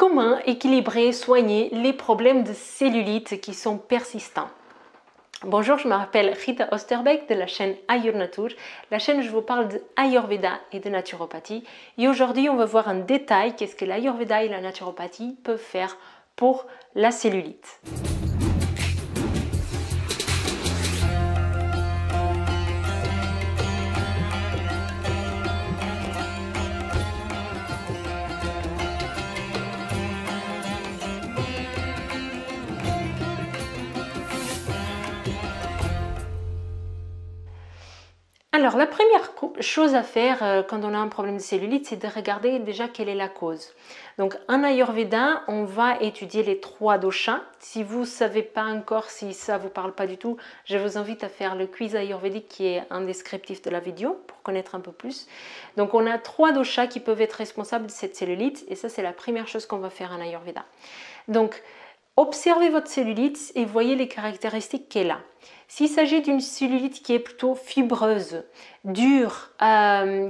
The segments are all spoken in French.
Comment équilibrer, soigner les problèmes de cellulite qui sont persistants? Bonjour, je m'appelle Rita Osterbeck de la chaîne Ayurnatur, la chaîne où je vous parle de Ayurveda et de naturopathie. Et aujourd'hui, on va voir en détail qu'est-ce que l'Ayurveda et la naturopathie peuvent faire pour la cellulite. Alors, la première chose à faire quand on a un problème de cellulite, c'est de regarder déjà quelle est la cause. Donc, en Ayurveda, on va étudier les 3 doshas. Si vous ne savez pas encore, si ça ne vous parle pas du tout, je vous invite à faire le quiz ayurvédique qui est un descriptif de la vidéo pour connaître un peu plus. Donc, on a 3 doshas qui peuvent être responsables de cette cellulite et ça, c'est la première chose qu'on va faire en Ayurveda. Donc, observez votre cellulite et voyez les caractéristiques qu'elle a. S'il s'agit d'une cellulite qui est plutôt fibreuse, dure,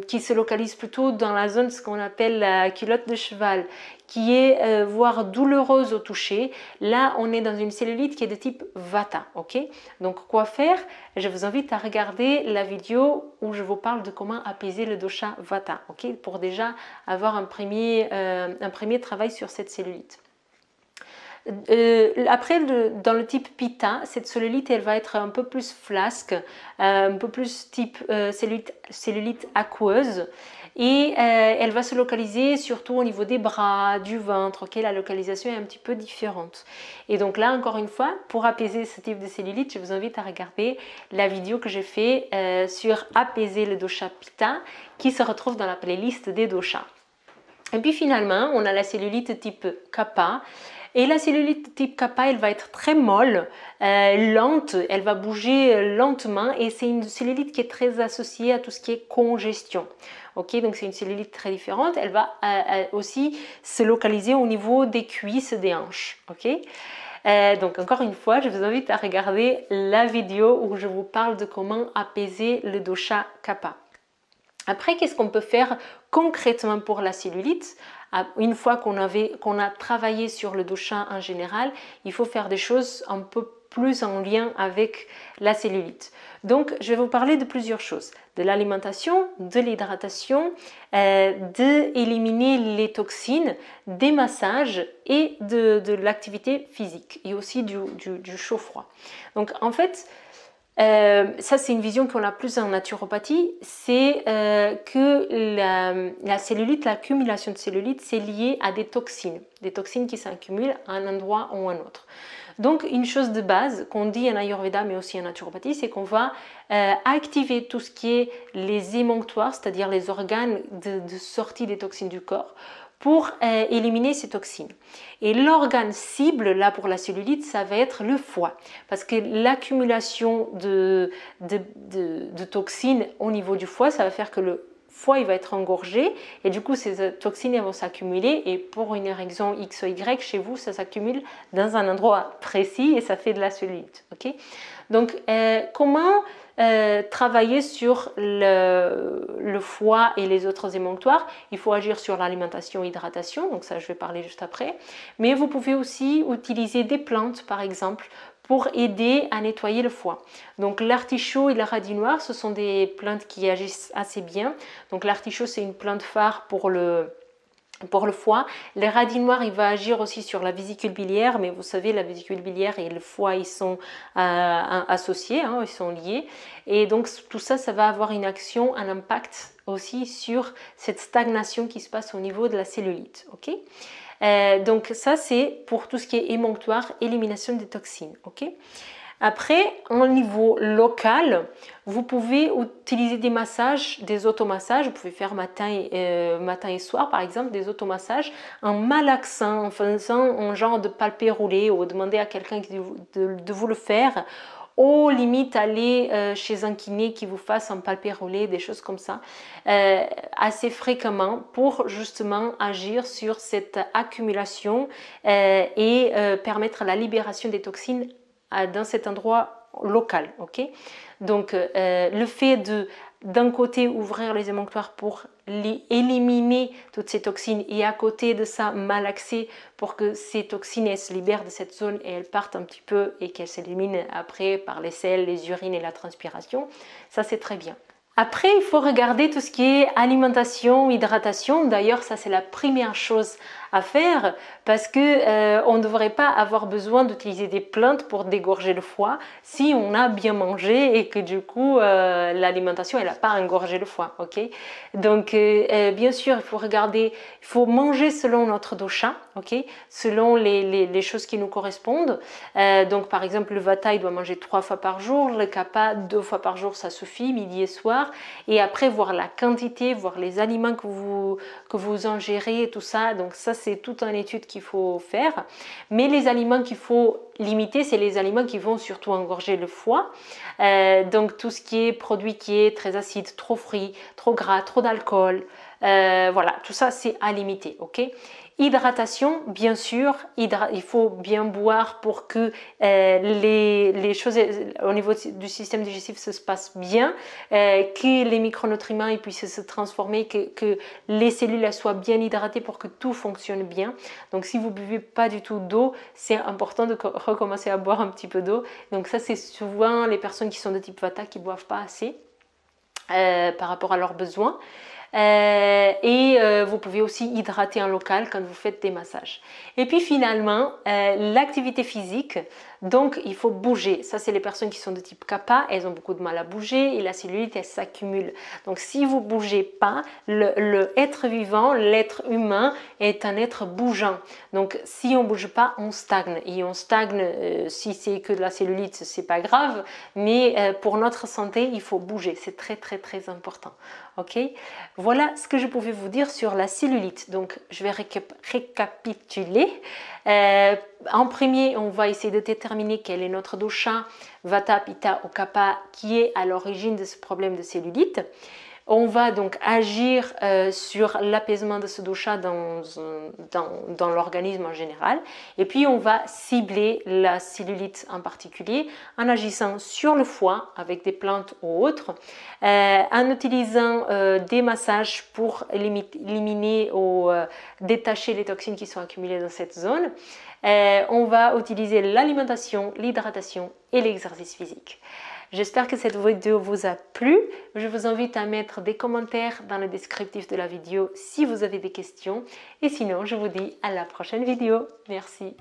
qui se localise plutôt dans la zone ce qu'on appelle la culotte de cheval, qui est voire douloureuse au toucher, là on est dans une cellulite qui est de type Vata. Okay? Donc quoi faire? Je vous invite à regarder la vidéo où je vous parle de comment apaiser le dosha Vata, okay? Pour déjà avoir un premier travail sur cette cellulite. Après, dans le type Pitta, cette cellulite, elle va être un peu plus flasque, un peu plus type cellulite aqueuse et elle va se localiser surtout au niveau des bras, du ventre, okay? La localisation est un petit peu différente. Et donc là, encore une fois, pour apaiser ce type de cellulite, je vous invite à regarder la vidéo que j'ai fait sur apaiser le dosha Pitta qui se retrouve dans la playlist des doshas. Et puis finalement, on a la cellulite type Kapha. Et la cellulite type Kapha, elle va être très molle, lente, elle va bouger lentement et c'est une cellulite qui est très associée à tout ce qui est congestion. Okay, donc c'est une cellulite très différente, elle va aussi se localiser au niveau des cuisses, des hanches. Okay? Donc encore une fois, je vous invite à regarder la vidéo où je vous parle de comment apaiser le dosha Kapha. Après, qu'est-ce qu'on peut faire concrètement pour la cellulite? Une fois qu'on a travaillé sur le dosha en général, il faut faire des choses un peu plus en lien avec la cellulite. Donc, je vais vous parler de plusieurs choses. De l'alimentation, de l'hydratation, d'éliminer les toxines, des massages et de l'activité physique et aussi du chaud-froid. Donc, en fait, ça c'est une vision qu'on a plus en naturopathie, c'est que la cellulite, l'accumulation de cellulite, c'est lié à des toxines qui s'accumulent à un endroit ou à un autre. Donc une chose de base qu'on dit en Ayurveda mais aussi en naturopathie, c'est qu'on va activer tout ce qui est les émonctoires, c'est-à-dire les organes de sortie des toxines du corps, pour éliminer ces toxines. Et l'organe cible, là pour la cellulite, ça va être le foie. Parce que l'accumulation de toxines au niveau du foie, ça va faire que le foie il va être engorgé et du coup ces toxines elles vont s'accumuler et pour une raison X ou Y, chez vous, ça s'accumule dans un endroit précis et ça fait de la cellulite. Okay? Donc, comment travailler sur le foie et les autres émonctoires? Il faut agir sur l'alimentation et l'hydratation, donc ça je vais parler juste après. Mais vous pouvez aussi utiliser des plantes par exemple pour aider à nettoyer le foie. Donc l'artichaut et la radis noire, ce sont des plantes qui agissent assez bien. Donc l'artichaut c'est une plante phare pour le foie. Le radis noir, il va agir aussi sur la vésicule biliaire, mais vous savez, la vésicule biliaire et le foie, ils sont associés, hein, ils sont liés. Et donc, tout ça, ça va avoir une action, un impact aussi sur cette stagnation qui se passe au niveau de la cellulite. Okay? Donc, ça, c'est pour tout ce qui est émonctoire, élimination des toxines. Okay? Après, au niveau local, vous pouvez utiliser des massages, des automassages. Vous pouvez faire matin et soir, par exemple, des automassages en malaxant, en faisant un genre de palpé roulé ou demander à quelqu'un de vous le faire. Ou limite aller chez un kiné qui vous fasse un palpé roulé, des choses comme ça, assez fréquemment pour justement agir sur cette accumulation et permettre la libération des toxines dans cet endroit local. Okay? Donc le fait d'un côté ouvrir les émonctoires pour éliminer toutes ces toxines et à côté de ça malaxer pour que ces toxines elles se libèrent de cette zone et elles partent un petit peu et qu'elles s'éliminent après par les selles, les urines et la transpiration. Ça c'est très bien. Après, il faut regarder tout ce qui est alimentation, hydratation. D'ailleurs, ça c'est la première chose à faire parce que on ne devrait pas avoir besoin d'utiliser des plantes pour dégorger le foie si on a bien mangé et que du coup l'alimentation elle n'a pas engorgé le foie. Ok, donc bien sûr il faut regarder, il faut manger selon notre dosha, ok, selon les choses qui nous correspondent. Donc par exemple le vata il doit manger 3 fois par jour, le kapha 2 fois par jour ça suffit, midi et soir. Et après voir la quantité, voir les aliments que vous ingérez et tout ça. Donc ça c'est toute une étude qu'il faut faire. Mais les aliments qu'il faut limiter, c'est les aliments qui vont surtout engorger le foie. Donc tout ce qui est produit qui est très acide, trop frit, trop gras, trop d'alcool. Voilà, tout ça c'est à limiter, ok. Hydratation, bien sûr, il faut bien boire pour que les choses au niveau du système digestif se passent bien, que les micronutriments ils puissent se transformer, que les cellules soient bien hydratées pour que tout fonctionne bien. Donc si vous ne buvez pas du tout d'eau, c'est important de recommencer à boire un petit peu d'eau. Donc ça c'est souvent les personnes qui sont de type Vata qui ne boivent pas assez par rapport à leurs besoins. Vous pouvez aussi hydrater en local quand vous faites des massages. Et puis finalement, l'activité physique, donc il faut bouger. Ça c'est les personnes qui sont de type kapha, elles ont beaucoup de mal à bouger et la cellulite elle s'accumule. Donc si vous ne bougez pas, le être vivant, l'être humain est un être bougeant. Donc si on ne bouge pas, on stagne. Et on stagne, si c'est que de la cellulite, c'est pas grave, mais pour notre santé, il faut bouger. C'est très très très important. Ok, voilà ce que je pouvais vous dire sur la cellulite. Donc je vais récapituler. En premier, on va essayer de déterminer quel est notre dosha, vata, pitta ou kapha qui est à l'origine de ce problème de cellulite. On va donc agir sur l'apaisement de ce dosha dans l'organisme en général. Et puis on va cibler la cellulite en particulier en agissant sur le foie avec des plantes ou autres, en utilisant des massages pour éliminer ou détacher les toxines qui sont accumulées dans cette zone. On va utiliser l'alimentation, l'hydratation et l'exercice physique. J'espère que cette vidéo vous a plu. Je vous invite à mettre des commentaires dans le descriptif de la vidéo si vous avez des questions. Et sinon, je vous dis à la prochaine vidéo. Merci.